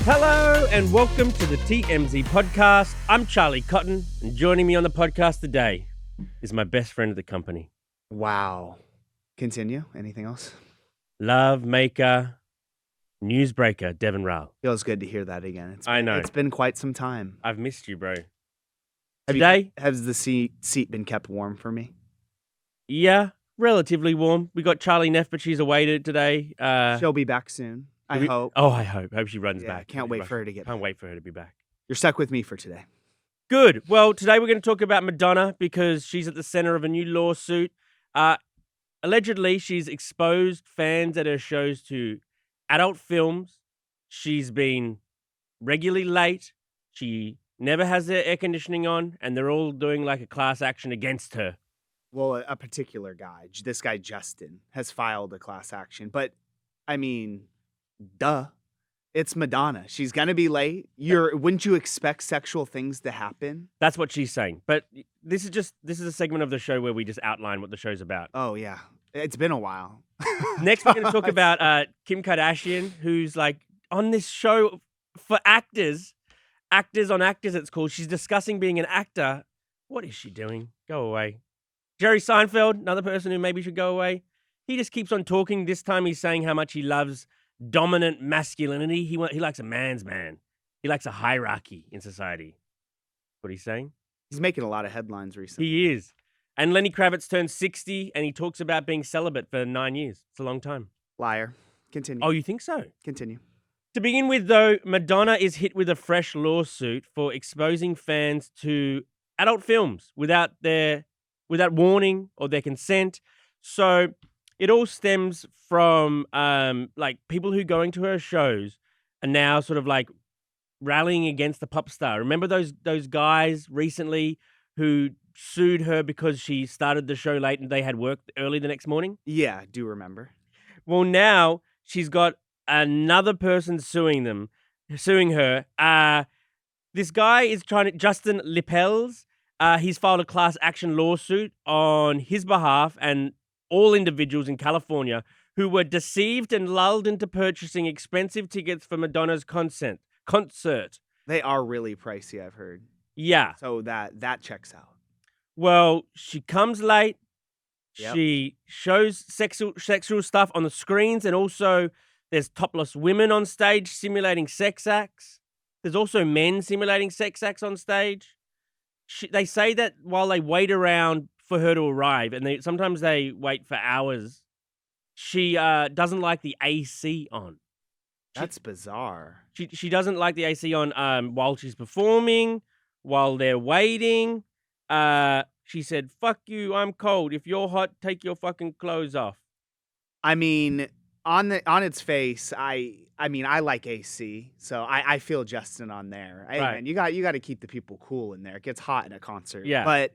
Hello and welcome to the TMZ podcast. I'm Charlie Cotton, and joining me on the podcast today is my best friend of the company. Wow. Continue. Anything else? Love maker, newsbreaker, Deven Rall. Feels good to hear that again. I know. It's been quite some time. I've missed you, bro. Has the seat been kept warm for me? Yeah, relatively warm. We got Charlie Neff, but she's away today. She'll be back soon. I hope. Oh, I hope. Hope she runs back. Can't wait for her to get back. Can't wait for her to be back. You're stuck with me for today. Good. Well, today we're going to talk about Madonna because she's at the center of a new lawsuit. Allegedly, she's exposed fans at her shows to adult films. She's been regularly late. She never has their air conditioning on, and they're all doing like a class action against her. Well, a particular guy, this guy Justin, has filed a class action. But, I mean, duh. It's Madonna. She's going to be late. Wouldn't you expect sexual things to happen? That's what she's saying. But this is a segment of the show where we just outline what the show's about. Oh, yeah. It's been a while. Next, we're going to talk about Kim Kardashian, who's like on this show for actors on actors, it's called. She's discussing being an actor. What is she doing? Go away. Jerry Seinfeld, another person who maybe should go away. He just keeps on talking. This time he's saying how much he loves dominant masculinity. He likes a man's man. He likes a hierarchy in society. What he's saying? He's making a lot of headlines recently. He is. And Lenny Kravitz turned 60 and he talks about being celibate for 9 years. It's a long time. Liar. Continue. Oh, you think so? Continue. To begin with, though, Madonna is hit with a fresh lawsuit for exposing fans to adult films without warning or their consent. So it all stems from like people who going to her shows are now sort of like rallying against the pop star. Remember those guys recently who sued her because she started the show late and they had work early the next morning? Yeah, I do remember. Well, now she's got another person suing her. This guy is Justin Lippels. He's filed a class action lawsuit on his behalf and all individuals in California who were deceived and lulled into purchasing expensive tickets for Madonna's concert. They are really pricey, I've heard. Yeah. So that checks out. Well, she comes late. Yep. She shows sexual stuff on the screens, and also there's topless women on stage simulating sex acts. There's also men simulating sex acts on stage. They say that while they wait around for her to arrive, and sometimes they wait for hours, she doesn't like the AC on. That's bizarre. She doesn't like the AC on while she's performing, while they're waiting. She said, "Fuck you, I'm cold. If you're hot, take your fucking clothes off." I mean, on its face, I like AC, so I feel Justin on there. Hey, Right. man, you got to keep the people cool in there. It gets hot in a concert. Yeah. But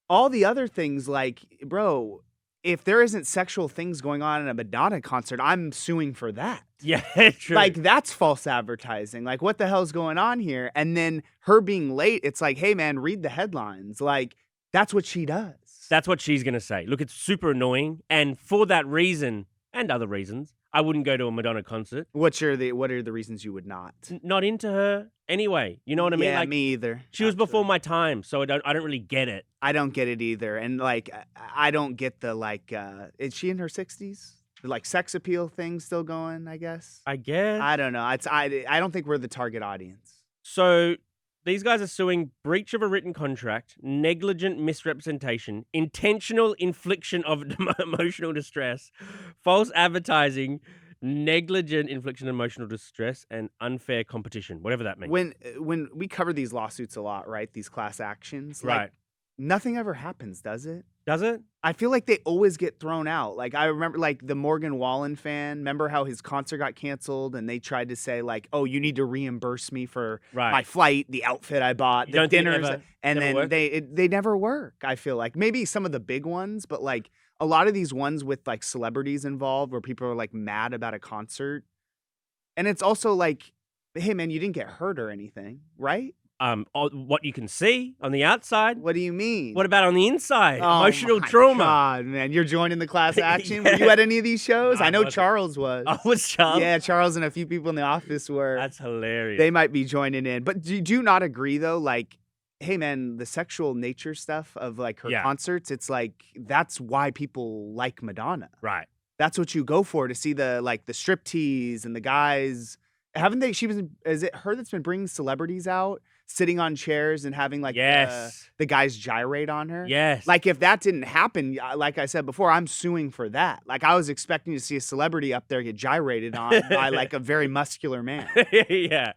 all the other things, like, bro, if there isn't sexual things going on in a Madonna concert, I'm suing for that. Yeah, true. Like, that's false advertising. Like, what the hell's going on here? And then her being late, it's like, hey, man, read the headlines. Like, that's what she does. That's what she's going to say. Look, it's super annoying. And for that reason, and other reasons, I wouldn't go to a Madonna concert. What are the reasons you would not? Not into her anyway. You know what I mean? Yeah, Like, me either. she was actually. before my time, so I don't really get it. I don't get it either. And, like, I don't get the, like, is she in her 60s? The, like, sex appeal thing still going, I guess? I guess. I don't know. I don't think we're the target audience. So these guys are suing breach of a written contract, negligent misrepresentation, intentional infliction of emotional distress, false advertising, negligent infliction of emotional distress, and unfair competition, whatever that means. When we cover these lawsuits a lot, right? These class actions. Like, Right. nothing ever happens, does it? Does it? I feel like they always get thrown out. Like, I remember, like, the Morgan Wallen fan. Remember how his concert got canceled and they tried to say, like, oh, you need to reimburse me for Right. my flight, the outfit I bought, You the don't think it dinners. ever- And never then work? they never work, I feel like. Maybe some of the big ones, but, like, a lot of these ones with, like, celebrities involved where people are, like, mad about a concert. And it's also like, hey, man, you didn't get hurt or anything, right? what you can see on the outside. What do you mean? What about on the inside? Oh Emotional my trauma. God, man, you're joining the class action. Yeah. Were you at any of these shows? No, I I know wasn't. Charles was. Oh, was Charles? Yeah, Charles and a few people in the office were. That's hilarious. They might be joining in. But do you not agree though? Like, hey man, the sexual nature stuff of like her concerts, it's like that's why people like Madonna. Right. That's what you go for, to see the striptease and the guys. Haven't they? Is it her that's been bringing celebrities out, sitting on chairs and having like the guys gyrate on her? Yes. Like if that didn't happen, like I said before, I'm suing for that. Like I was expecting to see a celebrity up there get gyrated on by like a very muscular man. Yeah.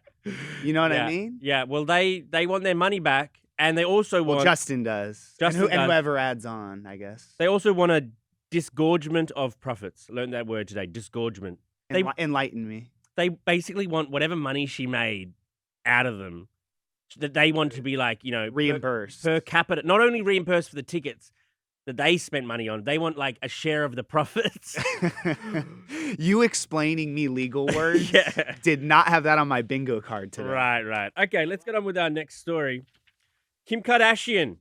You know what I mean? Yeah. Well, they want their money back, and they also want. Well, Justin does. Justin and does. whoever adds on, I guess. They also want a disgorgement of profits. Learned that word today. Disgorgement. Enlighten me. They basically want whatever money she made out of them, that they want to be like, reimbursed per capita. Not only reimbursed for the tickets that they spent money on, they want like a share of the profits. You explaining me legal words did not have that on my bingo card today. Right. Okay, let's get on with our next story. Kim Kardashian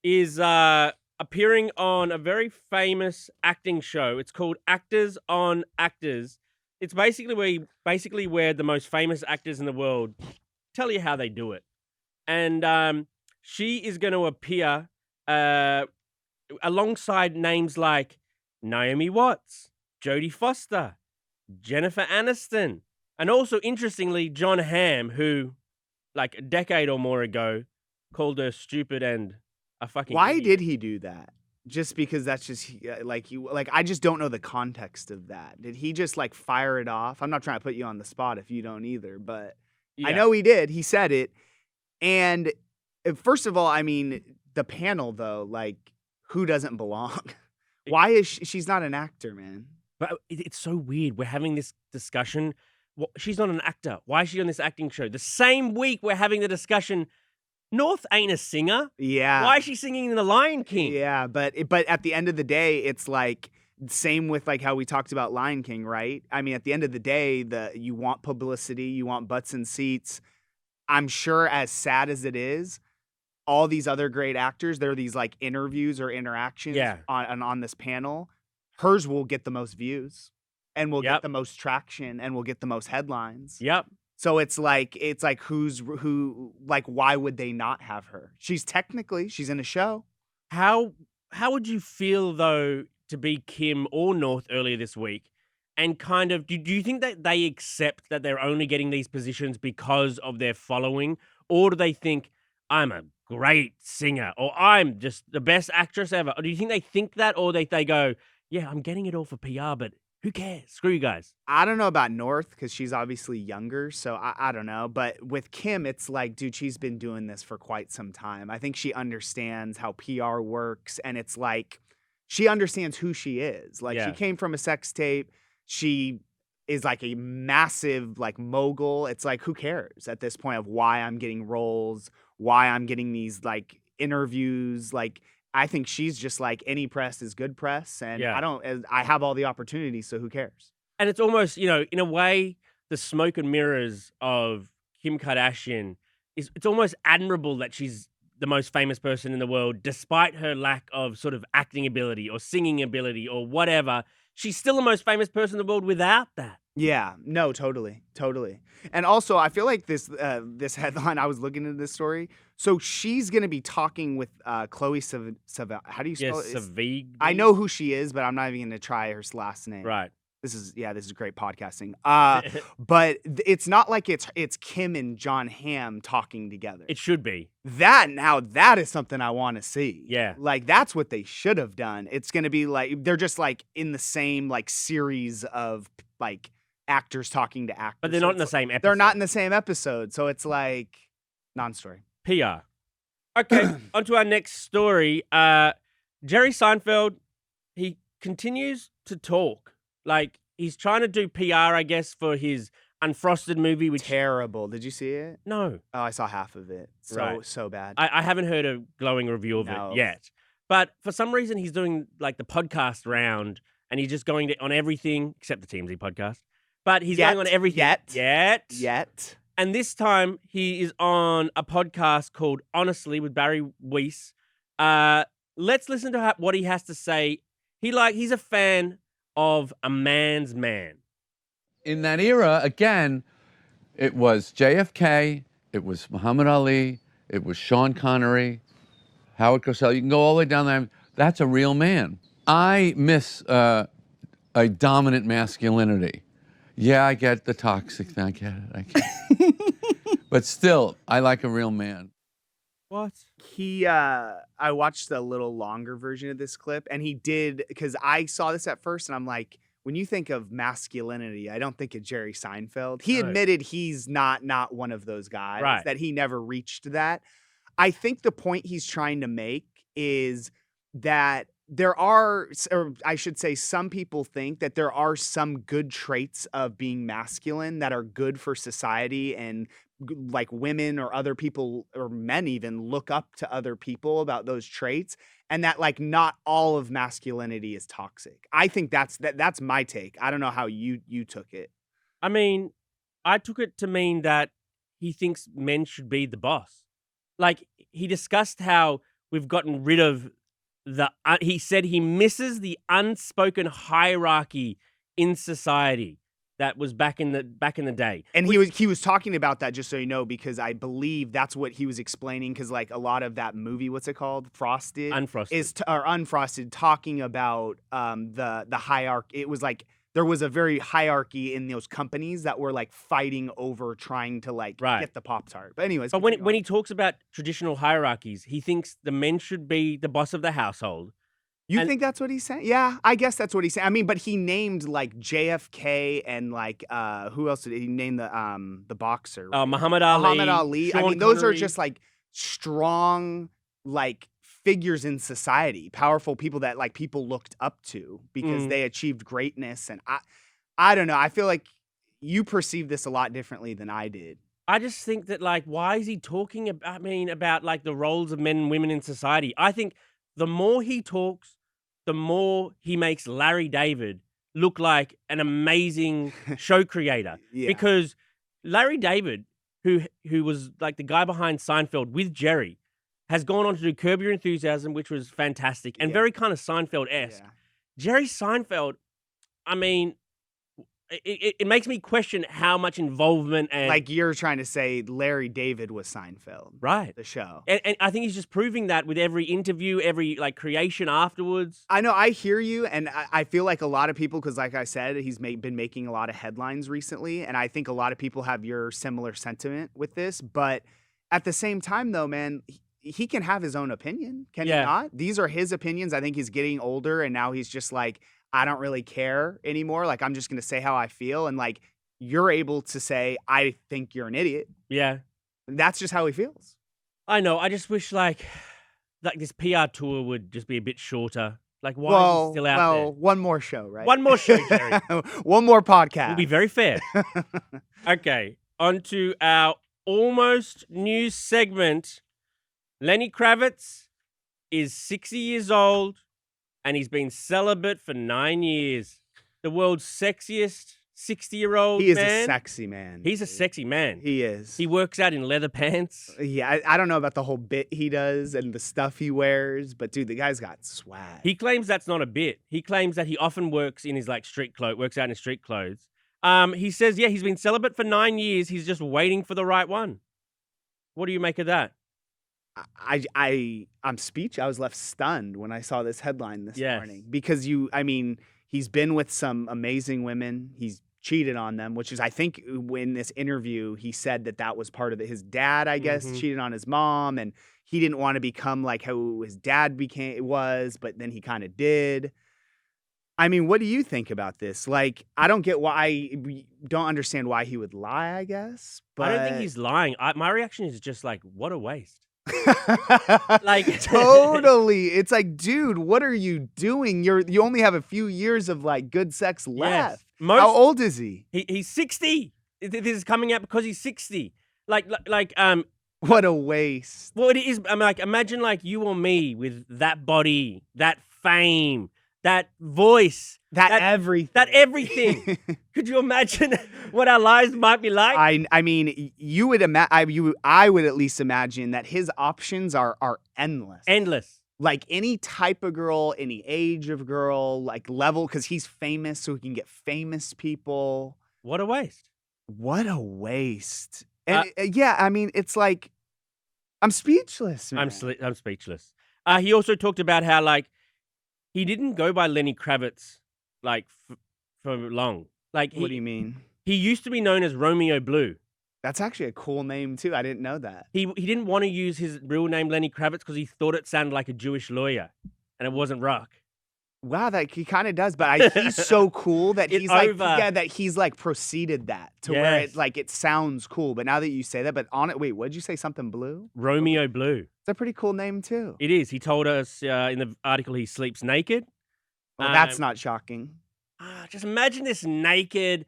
is appearing on a very famous acting show. It's called Actors on Actors. It's basically where the most famous actors in the world tell you how they do it. And she is going to appear alongside names like Naomi Watts, Jodie Foster, Jennifer Aniston, and also, interestingly, Jon Hamm, who, like a decade or more ago, called her stupid and a fucking Why idiot. did he do that? Just because that's just I just don't know the context of that. Did he just like fire it off? I'm not trying to put you on the spot if you don't either, but I know he did. He said it. And first of all, I mean, the panel though, like who doesn't belong? Why is she's not an actor, man? But it's so weird. We're having this discussion. She's not an actor. Why is she on this acting show? The same week we're having the discussion, North ain't a singer. Yeah. Why is she singing in The Lion King? Yeah, but at the end of the day, it's like same with like how we talked about Lion King, right? I mean, at the end of the day, you want publicity, you want butts and seats. I'm sure, as sad as it is, all these other great actors, there are these like interviews or interactions on this panel. Hers will get the most views and will get the most traction and will get the most headlines. Yep. So it's like who like why would they not have her? She's in a show. How would you feel though to be Kim or North earlier this week? And kind of, do you think that they accept that they're only getting these positions because of their following? Or do they think, I'm a great singer, or I'm just the best actress ever? Or do you think that, or they go, yeah, I'm getting it all for PR, but who cares? Screw you guys. I don't know about North because she's obviously younger, so I don't know. But with Kim, it's like, dude, she's been doing this for quite some time. I think she understands how PR works, and it's like she understands who she is. Like she came from a sex tape. She is like a massive like mogul. It's like, who cares at this point of why I'm getting roles, why I'm getting these like interviews. Like I think she's just like, any press is good press, and I have all the opportunities, so who cares? And it's almost, in a way, the smoke and mirrors of Kim Kardashian it's almost admirable that she's the most famous person in the world, despite her lack of sort of acting ability or singing ability or whatever. She's still the most famous person in the world without that. Yeah, no, totally. And also, I feel like this headline, I was looking into this story. So she's going to be talking with Chloe Savell. How do you spell it? Savig. I know who she is, but I'm not even going to try her last name. Right. This is great podcasting. But it's not like it's Kim and Jon Hamm talking together. It should be. That is something I want to see. Yeah. Like that's what they should have done. It's going to be like they're just like in the same like series of like actors talking to actors. But they're not in the same episode. They're not in the same episode. So it's like non-story. PR. Okay, on to our next story. Jerry Seinfeld, he continues to talk. Like, he's trying to do PR, I guess, for his Unfrosted movie, which... Terrible. Did you see it? No. Oh, I saw half of it. So bad. I haven't heard a glowing review of it yet. But for some reason, he's doing, like, the podcast round, and he's just going on everything, except the TMZ podcast. But he's going on everything. Yet. And this time he is on a podcast called Honestly with Barry Weiss. Let's listen to what he has to say. He's a fan of a man's man. In that era, again, it was JFK, it was Muhammad Ali, it was Sean Connery, Howard Cosell. You can go all the way down there. That's a real man. I miss a dominant masculinity. Yeah, I get the toxic thing. I get it. But still, I like a real man. What? I watched the little longer version of this clip, and he did, because I saw this at first, and I'm like, when you think of masculinity, I don't think of Jerry Seinfeld. He admitted he's not one of those guys, right, that he never reached that. I think the point he's trying to make is that there are, or I should say, some people think that there are some good traits of being masculine that are good for society, and like women or other people or men even look up to other people about those traits, and that like not all of masculinity is toxic. I think that's my take. I don't know how you took it. I mean, I took it to mean that he thinks men should be the boss. Like, he discussed how we've gotten rid of he said he misses the unspoken hierarchy in society that was back in the day. And he was talking about that, just so you know, because I believe that's what he was explaining, because like a lot of that movie, what's it called? Unfrosted, talking about the hierarchy. It was like there was a very hierarchy in those companies that were like fighting over trying to like get the Pop-Tart. But anyways, but when he talks about traditional hierarchies, he thinks the men should be the boss of the household. You think that's what he's saying? Yeah, I guess that's what he's saying. I mean, but he named like JFK and like who else did he name? The boxer? Right? Muhammad Ali. Muhammad Ali. Sean I mean, those Connery. are just like strong like figures in society, powerful people that like people looked up to because they achieved greatness. And I don't know. I feel like you perceive this a lot differently than I did. I just think that like, why is he talking about like the roles of men and women in society? I think the more he talks, the more he makes Larry David look like an amazing show creator. Yeah. Because Larry David, who was like the guy behind Seinfeld with Jerry, has gone on to do Curb Your Enthusiasm, which was fantastic and very kind of Seinfeld-esque. Yeah. Jerry Seinfeld, I mean, it makes me question how much involvement and... Like you're trying to say Larry David was Seinfeld. Right. The show. And I think he's just proving that with every interview, every like creation afterwards. I know, I hear you, and I feel like a lot of people, because like I said, he's been making a lot of headlines recently, and I think a lot of people have your similar sentiment with this, but at the same time though, man, he can have his own opinion, can he not? These are his opinions. I think he's getting older, and now he's just like, I don't really care anymore. Like, I'm just going to say how I feel. And like, you're able to say, I think you're an idiot. Yeah. And that's just how he feels. I know. I just wish like this PR tour would just be a bit shorter. Like, why is he still out there? Well, one more show, right? One more show, Jerry. One more podcast. We'll be very fair. Okay. On to our almost news segment. Lenny Kravitz is 60 years old, and he's been celibate for 9 years. The world's sexiest 60-year-old man. He is a sexy man. He's a sexy man. He is. He works out in leather pants. Yeah, I don't know about the whole bit he does and the stuff he wears, but dude, the guy's got swag. He claims that's not a bit. He claims that he often works in his like works out in his street clothes. He says, yeah, he's been celibate for 9 years. He's just waiting for the right one. What do you make of that? I'm speechless. I was left stunned when I saw this headline this morning, because he's been with some amazing women. He's cheated on them, which is, I think in this interview, he said that was part of it. His dad, I guess, cheated on his mom, and he didn't want to become like how his dad but then he kind of did. I mean, what do you think about this? Like, I don't understand why he would lie, I guess. But I don't think he's lying. My reaction is just like, what a waste. Like totally. It's like, dude, what are you doing? You only have a few years of like good sex left. Yes. How old is he? He's 60. This is coming out because he's 60. Like what a waste. Well, it is. I'm like, imagine like you or me with that body, that fame, that voice, That everything. that everything. Could you imagine what our lives might be like? I mean, you would I would at least imagine that his options are endless. Endless. Like any type of girl, any age of girl, like level, because he's famous, so he can get famous people. What a waste. What a waste. And yeah, I mean, it's like, I'm speechless, man. I'm speechless. He also talked about how, like, he didn't go by Lenny Kravitz, like, for long. Like, What do you mean? He used to be known as Romeo Blue. That's actually a cool name, too. I didn't know that. He didn't want to use his real name, Lenny Kravitz, because he thought it sounded like a Jewish lawyer, and it wasn't rock. Wow, that he kind of does, but he's so cool that It's he's like, over. yeah, that he's like proceeded that to where Yes. it sounds cool. But now that you say that, but on it, wait, what did you say? Something blue? Romeo Blue. It's a pretty cool name too. It is. He told us in the article he sleeps naked. Well, that's not shocking. Just imagine this naked,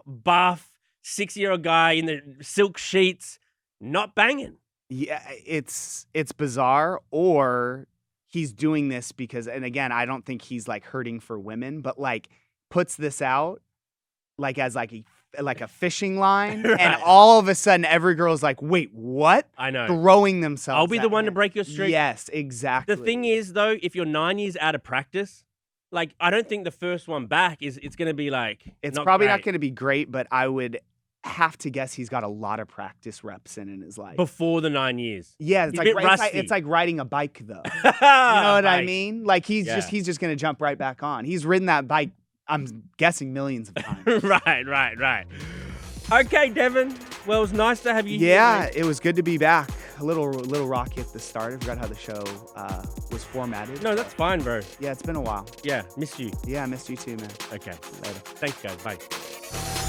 buff, 6-year-old guy in the silk sheets, not banging. Yeah, it's bizarre, or he's doing this because, and again, I don't think he's like hurting for women, but like puts this out like as like a fishing line, Right. and all of a sudden every girl's like, wait, what? I know. Throwing themselves. I'll be the at one to him. break your streak. Yes, exactly. The thing is, though, if you're 9 years out of practice, like, I don't think the first one back it's going to be like, it's not probably not great. going to be great, but I would have to guess he's got a lot of practice reps in his life. Before the 9 years. Yeah, it's He's a like, bit it's like rusty. riding a bike, though. You You know what I mean? Like he's Yeah. just gonna jump right back on. He's ridden that bike, I'm guessing, millions of times. Right. Okay, Deven. Well, it was nice to have you here. Yeah, man. it was good to be back. A little rocky at the start. I forgot how the show was formatted. No, that's fine, bro. Yeah, it's been a while. Yeah, miss you. Yeah, I missed you too, man. Okay. Later. Thanks, guys. Bye.